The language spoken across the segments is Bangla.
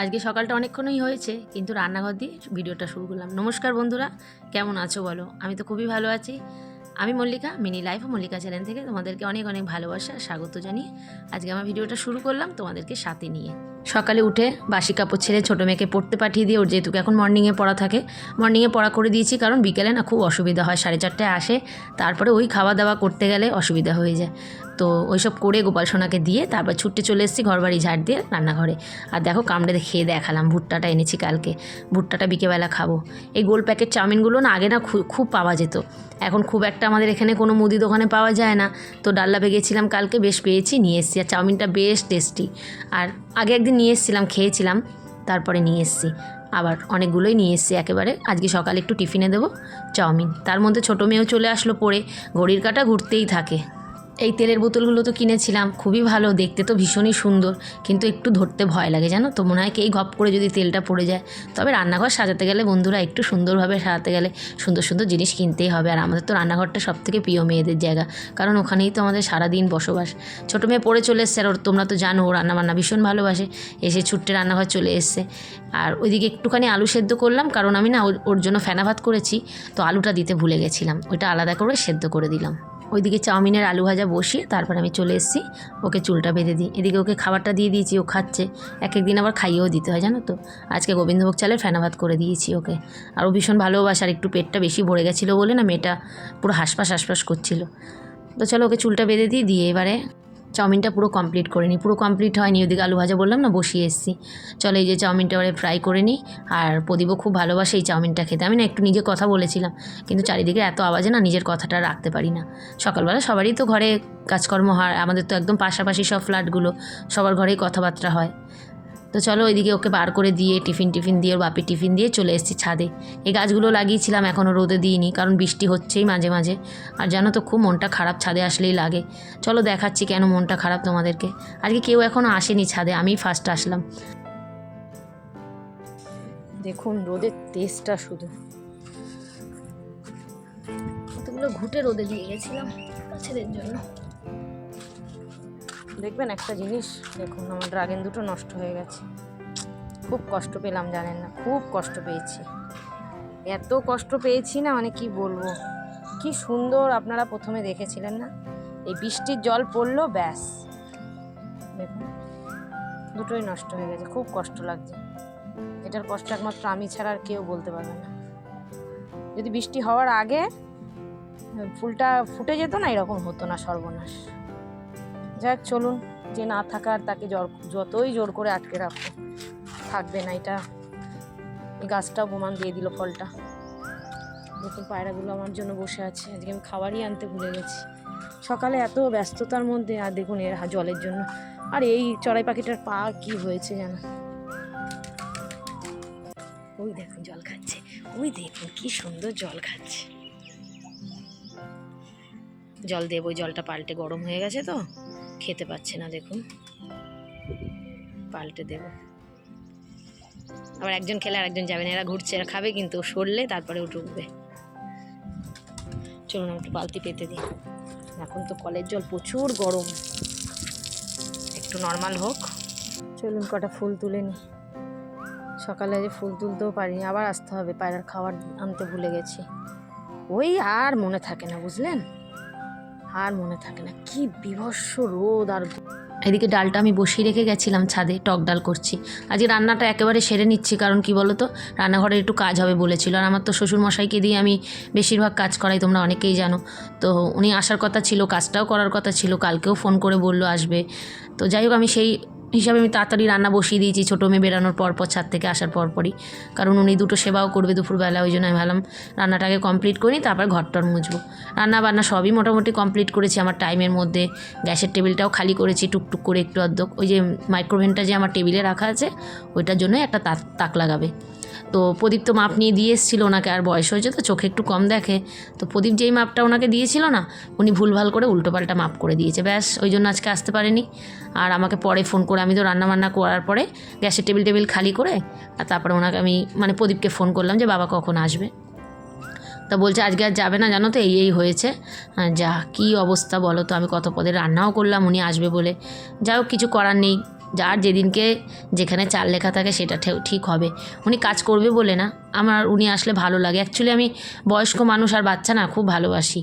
আজকে সকালটা অনেকক্ষণই হয়েছে, কিন্তু রান্নাঘর দিয়ে ভিডিওটা শুরু করলাম। নমস্কার বন্ধুরা, কেমন আছো বলো? আমি তো খুবই ভালো আছি। আমি মল্লিকা, মিনি লাইফ ও মল্লিকা চ্যানেল থেকে তোমাদেরকে অনেক অনেক ভালোবাসা স্বাগত জানিয়ে আজকে আমার ভিডিওটা শুরু করলাম তোমাদেরকে সাথে নিয়ে। সকালে উঠে বাসি কাপড় ছেড়ে ছোটো মেয়েকে পড়তে পাঠিয়ে দিয়ে, ওর যেহেতু এখন মর্নিংয়ে পড়া থাকে, মর্নিংয়ে পড়া করে দিয়েছি, কারণ বিকেলে না খুব অসুবিধা হয়, 4:30টায় আসে, তারপরে ওই খাওয়া দাওয়া করতে গেলে অসুবিধা হয়ে যায়। তো ওইসব করে গোপাল সোনাকে দিয়ে তারপর ছুটতে চলে এসেছি ঘরবাড়ি ঝাড় দিয়ে রান্নাঘরে। আর দেখো কামড়ে খেয়ে দেখালাম, ভুট্টাটা এনেছি কালকে, ভুট্টাটা বিকেবেলা খাবো। এই গোল প্যাকেট চাউমিনগুলো না আগে না খুব পাওয়া যেত, এখন খুব একটা আমাদের এখানে কোনো মুদি দোকানে পাওয়া যায় না। তো ডাল্লাপে গেছিলাম কালকে, বেশ পেয়েছি, নিয়ে এসেছি। আর চাউমিনটা বেশ টেস্টি। আর আগে একদিন নিয়ে এসেছিলাম, খেয়েছিলাম, তারপরে নিয়ে এসেছি আবার অনেকগুলোই নিয়ে এসেছি একেবারে। আজকে সকালে একটু টিফিনে দেবো চাউমিন। তার মধ্যে ছোটো মেয়েও চলে আসলো পড়ে, ঘড়ির কাঁটা ঘুরতেই থাকে। এই তেলের বোতলগুলো তো কিনেছিলাম, খুবই ভালো দেখতে, তো ভীষণই সুন্দর, কিন্তু একটু ধরতে ভয় লাগে জানো তো, মনে হয় কি এই ঘপ করে যদি তেলটা পড়ে যায়। তবে রান্নাঘর সাজাতে গেলে বন্ধুরা, একটু সুন্দরভাবে সাজাতে গেলে সুন্দর সুন্দর জিনিস কিনতেই হবে। আর আমাদের তো রান্নাঘরটা সবথেকে প্রিয় মেয়েদের জায়গা, কারণ ওখানেই তো আমাদের সারাদিন বসবাস। ছোটো মেয়ে পড়ে চলে এসছে, আর তোমরা তো জানো ও রান্নাবান্না ভীষণ ভালোবাসে, এসে ছুট্টে রান্নাঘর চলে এসছে। আর ওইদিকে একটুখানি আলু সেদ্ধ করলাম, কারণ আমি না ওর জন্য ফেনা ভাত করেছি, তো আলুটা দিতে ভুলে গেছিলাম, ওইটা আলাদা করে সেদ্ধ করে দিলাম। ওইদিকে চাউমিনের আলু ভাজা বসিয়ে তারপরে আমি চলে এসেছি ওকে চুলটা বেঁধে দিই। এদিকে ওকে খাবারটা দিয়ে দিয়েছি, ও খাচ্ছে। এক একদিন আবার খাইয়েও দিতে হয় জানো তো। আজকে গোবিন্দভোগ চালের ফেনা ভাত করে দিয়েছি ওকে। আর ও ভীষণ ভালোবাসে, আর একটু পেটটা বেশি ভরে গেছিলো বলে না মেয়েটা পুরো হাঁসফাঁস করছিল। তো চলো ওকে চুলটা বেঁধে দিয়ে এবারে চাউমিনটা পুরো কমপ্লিট করে নিই। পুরো কমপ্লিট হয়নি, ওদিকে আলু ভাজা বললাম না বসিয়ে এসেছি। চলো এই যে চাউমিনটা এবারে ফ্রাই করে নিই। আর প্রদীপও খুব ভালোবাসে এই চাউমিনটা খেতে। আমি না একটু নিজে কথা বলেছিলাম, কিন্তু চারিদিকে এত আওয়াজে না নিজের কথাটা রাখতে পারি না। সকালবেলা সবারই তো ঘরে কাজকর্ম হয়, আমাদের তো একদম পাশাপাশি সব ফ্ল্যাটগুলো, সবার ঘরেই কথাবার্তা হয়। তো চলো ওইদিকে ওকে বার করে দিয়ে টিফিন দিয়ে, ওর বাপি টিফিন দিয়ে চলে এসেছি ছাদে। এই গাছগুলো লাগিয়েছিলাম, এখনও রোদে দিইনি, কারণ বৃষ্টি হচ্ছেই মাঝে মাঝে। আর জানো তো খুব মনটা খারাপ ছাদে আসলেই লাগে। চলো দেখাচ্ছি কেন মনটা খারাপ তোমাদেরকে। আজকে কেউ এখনও আসেনি ছাদে, আমিই ফার্স্ট আসলাম। দেখুন রোদের তেজটা শুধু, কতগুলো ঘুটে রোদে দিয়ে গেছিলাম গাছেদের জন্য। দেখবেন একটা জিনিস, দেখুন আমার ড্রাগন দুটো নষ্ট হয়ে গেছে। খুব কষ্ট পেলাম জানেন না, খুব কষ্ট পেয়েছি, এত কষ্ট পেয়েছি না, মানে কি বলবো। কি সুন্দর আপনারা প্রথমে দেখেছিলেন না, এই বৃষ্টির জল পড়লো ব্যাস, দেখুন দুটোই নষ্ট হয়ে গেছে। খুব কষ্ট লাগছে, এটার কষ্ট একমাত্র আমি ছাড়া আর কেউ বলতে পারবে না। যদি বৃষ্টি হওয়ার আগে ফুলটা ফুটে যেত না, এরকম হতো না, সর্বনাশ। যাক চলুন, যে না থাকার তাকে যতই জোর করে আটকে রাখো থাকবে না। এটা এই গাছটাও প্রমাণ দিয়ে দিল ফলটা। দেখুন পায়রাগুলো আমার জন্য বসে আছে, আজকে আমি খাবারই আনতে ভুলে গেছি সকালে, এত ব্যস্ততার মধ্যে। আর দেখুন এর জলের জন্য, আর এই চড়াই পাখিটার পা কি হয়েছে জানো, ওই দেখুন জল খাচ্ছে, ওই দেখুন কি সুন্দর জল খাচ্ছে। জল দেবো, ওই জলটা পাল্টে গরম হয়ে গেছে তো খেতে পাচ্ছে না, দেখুন পাল্টে দেব। আবার একজন খেলে আর একজন যাবে না, এরা ঘুরছে, এরা খাবে কিন্তু সরলে তারপরে ও ঢুকবে। চলুন একটু বালতি পেতে দিই। এখন তো কলের জল প্রচুর গরম, একটু নর্মাল হোক। চলুন কটা ফুল তুলে নিই, সকালে যে ফুল তুলতেও পারিনি, আবার আসতে হবে, পায়রার খাবার আনতে ভুলে গেছি। ওই আর মনে থাকে না বুঝলেন, আর মনে থাকে না, কি বীভৎস রোদ। আর এদিকে ডালটা আমি বসিয়ে রেখে গেছিলাম ছাদে, টক ডাল করছি। আজকে রান্নাটা একেবারে সেরে নিচ্ছি, কারণ কি বলো তো, রান্নাঘরে একটু কাজ হবে বলেছিল। আর আমার তো শ্বশুরমশাইকে দিয়ে আমি বেশিরভাগ কাজ করাই, তোমরা অনেকেই জানো। তো উনি আসার কথা ছিল, কাজটাও করার কথা ছিল, কালকেও ফোন করে বললো আসবে। তো যাই হোক আমি সেই হিসাবে আমি তাড়াতাড়ি রান্না বসিয়ে দিয়েছি, ছোটো মেয়ে বেরানোর পর ছাদ থেকে আসার পরই, কারণ উনি দুটো সেবাও করবে দুপুরবেলা। ওই জন্য আমি ভাবলাম রান্নাটাকে কমপ্লিট করি, তারপর ঘরটর মুছবো। রান্না বান্না সবই মোটামুটি কমপ্লিট করেছি আমার টাইমের মধ্যে। গ্যাসের টেবিলটাও খালি করেছি টুকটুক করে একটু অর্ধেক। ওই যে মাইক্রোওভেনটা যে আমার টেবিলে রাখা আছে, ওইটার জন্যই একটা তাক লাগাবে। তো প্রদীপ তো মাপ নিয়ে দিয়ে এসেছিলো ওনাকে, আর বয়স হয়েছে তো চোখে একটু কম দেখে। তো প্রদীপ যেই মাপটা ওনাকে দিয়েছিল না, উনি ভুলভাল করে উল্টোপাল্টা মাপ করে দিয়েছে, ব্যাস ওই জন্য আজকে আসতে পারেনি। আর আমাকে পরে ফোন করে, আমি তো রান্নাবান্না করার পরে গ্যাসের টেবিল খালি করে, আর তারপরে ওনাকে আমি প্রদীপকে ফোন করলাম যে বাবা কখন আসবে। তা বলছে আজকে আর যাবে না, জানো তো এই হয়েছে। যা কী অবস্থা বলো তো, আমি কত পদে রান্নাও করলাম উনি আসবে বলে। যাই হোক কিছু করার নেই, যার যেদিনকে যেখানে চাল লেখা থাকে সেটা ঠিক হবে। উনি কাজ করবে বলে না, উনি আসলে ভালো লাগে। অ্যাকচুয়ালি আমি বয়স্ক মানুষ আর বাচ্চা না খুব ভালোবাসি।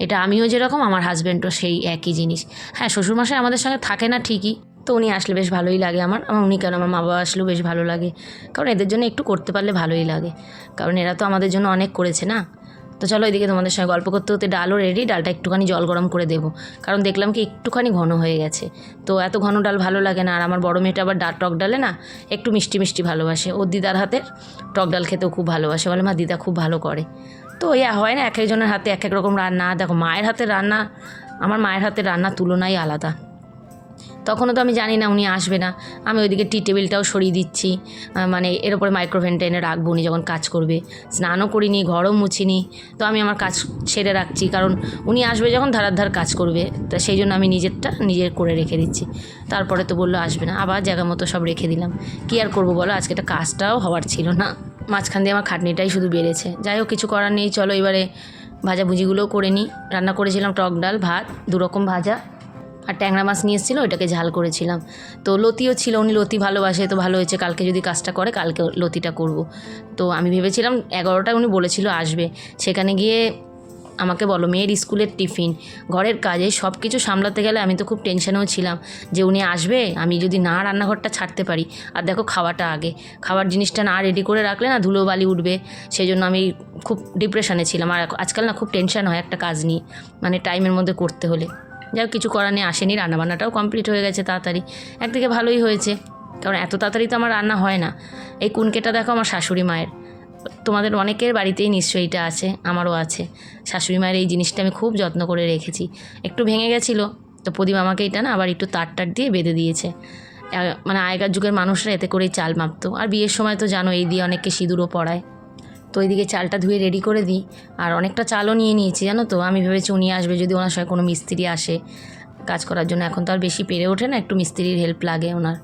এটা আমিও যেরকম, আমার হাজব্যান্ডও সেই একই জিনিস। হ্যাঁ, শ্বশুরমশাই আমাদের সঙ্গে থাকে না ঠিকই, তো উনি আসলে বেশ ভালোই লাগে আমার উনি কেন আমার মা বাবা আসলেও বেশ ভালো লাগে, কারণ এদের জন্য একটু করতে পারলে ভালোই লাগে, কারণ এরা তো আমাদের জন্য অনেক করেছে না। তো চলো এদিকে তোমাদের সঙ্গে গল্প করতে করতে ডালও রেডি। ডালটা একটুখানি জল গরম করে দেবো, কারণ দেখলাম কি একটুখানি ঘন হয়ে গেছে। তো এত ঘন ডাল ভালো লাগে না। আর আমার বড় মেয়েটা আবার টক ডালে না একটু মিষ্টি মিষ্টি ভালোবাসে। ওর দিদার হাতের টক ডাল খেতেও খুব ভালোবাসে, বলে মা দিদা খুব ভালো করে। তো হয় না এক একজনের হাতে এক এক রকম রান্না। দেখো মায়ের হাতের রান্না, আমার মায়ের হাতের রান্নার তুলনাই আলাদা। তখনও তো আমি জানি না উনি আসবে না, আমি ওইদিকে টি টেবিলটাও সরিয়ে দিচ্ছি, মানে এর ওপরে মাইক্রোওভেনটা এনে রাখবো উনি যখন কাজ করবে। স্নানও করিনি, ঘরও মুছিনি, তো আমি আমার কাজ সেরে রাখছি, কারণ উনি আসবে যখন ধার কাজ করবে, তা সেই জন্য আমি নিজের করে রেখে দিচ্ছি। তারপরে তো বললো আসবে না, আবার জায়গা মতো সব রেখে দিলাম। কী আর করবো বলো, আজকে একটা কাজটাও হওয়ার ছিল না, মাঝখান দিয়ে আমার খাটনিটাই শুধু বেড়েছে। যাই হোক, কিছু করার নেই। চলো এবারে ভাজাভুজিগুলোও করে নিই। রান্না করেছিলাম টক ডাল, ভাত, 2 রকম ভাজা, আর ট্যাংরা মাছ নিয়ে এসেছিলো, ওইটাকে ঝাল করেছিলাম। তো লতিও ছিল, উনি লতি ভালোবাসে, তো ভালো হয়েছে। কালকে যদি কাজটা করে কালকে লতিটা করব। তো আমি ভেবেছিলাম 11টায় উনি বলেছিল আসবে, সেখানে গিয়ে আমাকে বলো মেয়ের স্কুলের টিফিন, ঘরের কাজে সব কিছু সামলাতে গেলে আমি তো খুব টেনশনেও ছিলাম যে উনি আসবে, আমি যদি না রান্নাঘরটা ছাড়তে পারি। আর দেখো খাওয়াটা আগে, খাবার জিনিসটা না রেডি করে রাখলে না ধুলোবালি উঠবে, সেই জন্য আমি খুব ডিপ্রেশনে ছিলাম। আর আজকাল না খুব টেনশন হয় একটা কাজ নিয়ে, মানে টাইমের মধ্যে করতে হলে। যাই কিছু করার নেই, আসেনি, রান্নাবান্নাটাও কমপ্লিট হয়ে গেছে তাড়াতাড়ি। একদিকে ভালোই হয়েছে, কারণ এত তাড়াতাড়ি তো আমার রান্না হয় না। এই কুনকেটা দেখো আমার শাশুড়ি মায়ের, তোমাদের অনেকের বাড়িতেই নিশ্চয়ই এটা আছে, আমারও আছে। শাশুড়ি মায়ের এই জিনিসটা আমি খুব যত্ন করে রেখেছি। একটু ভেঙে গেছিলো, তো প্রদীপ আমাকে এটা না আবার একটু তার দিয়ে বেঁধে দিয়েছে। মানে আগেকার যুগের মানুষরা এতে করেই চাল মাপতো। আর বিয়ের সময় তো জানো এই দিয়ে অনেককে সিঁদুরও পড়ায়। তো ওইদিকে চালটা ধুয়ে রেডি করে দিই। আর অনেকটা চালও নিয়ে নিয়েছি জানো তো, আমি ভেবেছি উনি আসবে, যদি ওনার সঙ্গে কোনো মিস্ত্রি আসে কাজ করার জন্য। এখন তো আর বেশি পেরে ওঠে না, একটু মিস্ত্রির হেল্প লাগে ওনার।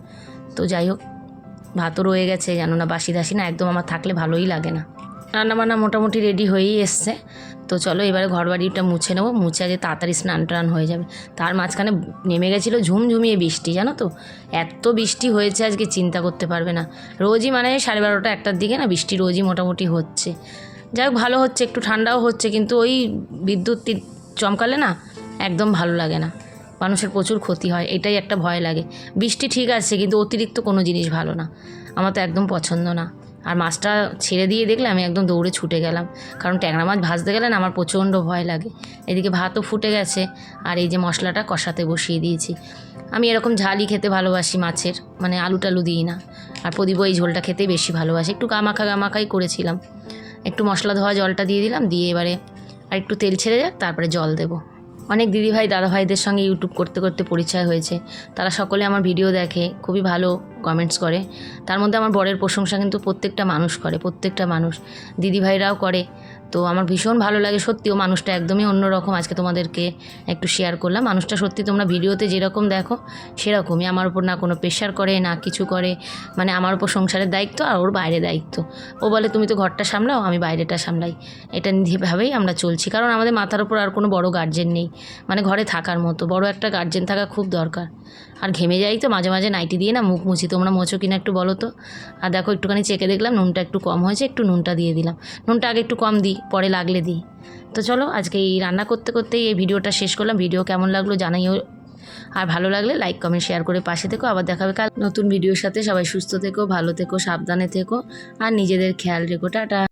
তো যাই হোক, ভাতও রয়ে গেছে, জানো না বাসি দাসি না একদম আমার থাকলে ভালোই লাগে না। রান্নাবান্না মোটামুটি রেডি হয়েই এসছে। তো চলো এবারে ঘর বাড়িটা মুছে নেবো, মুছে আজকে তাড়াতাড়ি স্নান টান হয়ে যাবে। তার মাঝখানে নেমে গেছিলো ঝুমঝুমিয়ে বৃষ্টি, জানো তো এত বৃষ্টি হয়েছে আজকে চিন্তা করতে পারবে না। রোজই মানে 12:30 1টার দিকে না বৃষ্টি রোজই মোটামুটি হচ্ছে। যাই হোক ভালো হচ্ছে, একটু ঠান্ডাও হচ্ছে, কিন্তু ওই বিদ্যুৎ চমকালে না একদম ভালো লাগে না, মানুষের প্রচুর ক্ষতি হয়, এটাই একটা ভয় লাগে। বৃষ্টি ঠিক আছে, কিন্তু অতিরিক্ত কোনো জিনিস ভালো না, আমার তো একদম পছন্দ না। আর মাছটা ছেড়ে দিয়ে দেখলে আমি একদম দৌড়ে ছুটে গেলাম, কারণ ট্যাংরা মাছ ভাজতে গেলে না আমার প্রচণ্ড ভয় লাগে। এদিকে ভাতও ফুটে গেছে, আর এই যে মশলাটা কষাতে বসিয়ে দিয়েছি। আমি এরকম ঝালই খেতে ভালোবাসি মাছের, মানে আলু টালু দিই না। আর প্রদীপও এই ঝোলটা খেতেই বেশি ভালোবাসি, একটু গামাখাই করেছিলাম। একটু মশলা ধোয়া জলটা দিয়ে দিলাম, দিয়ে এবারে আর একটু তেল ছেড়ে যাক, তারপরে জল দেবো। অনেক দিদিভাই দাদাভাইদের সঙ্গে ইউটিউব করতে করতে পরিচয় হয়েছে, তারা সকলে আমার ভিডিও দেখে, খুবই ভালো কমেন্টস করে। তার মধ্যে আমার বরের প্রশংসা কিন্তু প্রত্যেকটা মানুষ করে, প্রত্যেকটা মানুষ, দিদিভাইরাও করে। তো আমার ভীষণ ভালো লাগে সত্যি, ও মানুষটা একদমই অন্যরকম। আজকে তোমাদেরকে একটু শেয়ার করলাম, মানুষটা সত্যি তোমরা ভিডিওতে যেরকম দেখো সেরকমই। আমার উপর না কোনো প্রেশার করে না কিছু করে, মানে আমার উপর সংসারের দায়িত্ব আর ওর বাইরে দায়িত্ব। ও বলে তুমি তো ঘরটা সামলাও, আমি বাইরেটা সামলাই, এটা নিয়েভাবেই আমরা চলছি। কারণ আমাদের মাথার উপর আর কোনো বড় গার্জেন নেই, মানে ঘরে থাকার মতো বড় একটা গার্জেন থাকা খুব দরকার। আর ঘেমে যাই তো মাঝে মাঝে নাইটি দিয়ে না মুখ মুছি, তোমরা মোছো কিনা একটু বলো তো। আর দেখো একটুখানি চেকে দেখলাম নুনটা একটু কম হয়েছে, একটু নুনটা দিয়ে দিলাম। নুনটা আগে একটু কম দিই, পরে লাগলে দিই। তো চলো আজকে এই রান্না করতে করতেই এই ভিডিওটা শেষ করলাম। ভিডিও কেমন লাগলো জানাইও, আর ভালো লাগলে লাইক কমেন্ট শেয়ার করে পাশে থেকো। আবার দেখা হবে কাল নতুন ভিডিওর সাথে। সবাই সুস্থ থেকো, ভালো থেকো, সাবধানে থেকো, আর নিজেদের খেয়াল রেখো। টাটা।